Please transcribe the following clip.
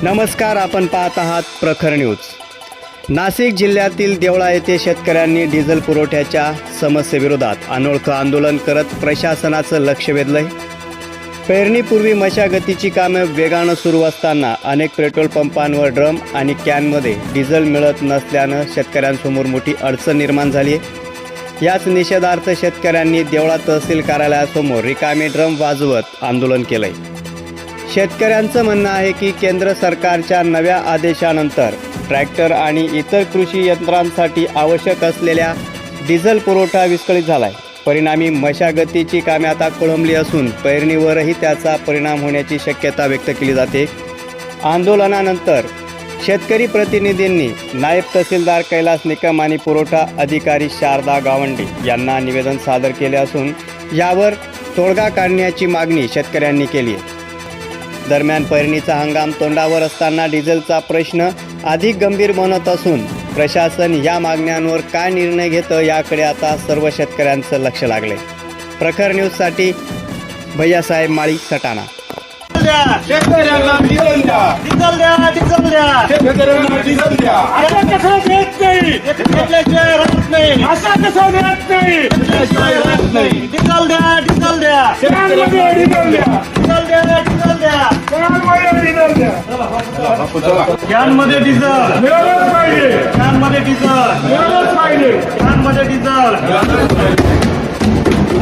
नमस्कार, आपण पाहत आहात प्रखर न्यूज। नाशिक जिल्ह्यातील देवळा येथे शेतकऱ्यांनी डिझेल पुरवठ्याच्या समस्येविरोधात अनोळखं आंदोलन करत प्रशासनाचं लक्ष वेधलंय। पेरणीपूर्वी मशागतीची कामे वेगानं सुरू असताना अनेक पेट्रोल पंपांवर ड्रम आणि कॅनमध्ये डिझेल मिळत नसल्यानं शेतकऱ्यांसमोर मोठी अडचण निर्माण झाली आहे। याच निषेधार्थ शेतकऱ्यांनी देवळा तहसील कार्यालयासमोर रिकामे ड्रम वाजवत आंदोलन केलंय। शेतकऱ्यांचं म्हणणं आहे की केंद्र सरकारच्या नव्या आदेशानंतर ट्रॅक्टर आणि इतर कृषी यंत्रांसाठी आवश्यक असलेल्या डिझेल पुरवठा विस्कळीत झाला आहे। परिणामी मशागतीची कामे आता खोळंबली असून पेरणीवरही त्याचा परिणाम होण्याची शक्यता व्यक्त केली जाते। आंदोलनानंतर शेतकरी प्रतिनिधींनी नायब तहसीलदार कैलास निकम आणि पुरवठा अधिकारी शारदा गावंडे यांना निवेदन सादर केले असून यावर तोडगा काढण्याची मागणी शेतकऱ्यांनी केली आहे। दरम्यान पेरणीचा हंगाम तोंडावर असताना डिझेलचा प्रश्न अधिक गंभीर बनत असून प्रशासन या मागण्यांवर काय निर्णय घेतं याकडे आता सर्व शेतकऱ्यांचं लक्ष लागले। प्रखर न्यूजसाठी भैयासाहेब माळी सटाणा। शेतकऱ्यांना डिझेल द्या, डिझेल द्या, डिझेल द्या, शेतकऱ्यांना डिझेल द्या। असं कसं देत नाही, घेतल्याशिवाय राहत नाही, असं कसं देत नाही, घेतल्याशिवाय राहत नाही। डिझेल द्या, डिझेल द्या, शेतकऱ्यांना डिझेल द्या, डिझेल द्या, डिझेल द्या, कॅनमध्ये डिझेल द्या। कॅनमध्ये डिझेल मिळालंच पाहिजे, कॅनमध्ये डिझेल मिळालंच पाहिजे। कॅनमध्ये डिझेल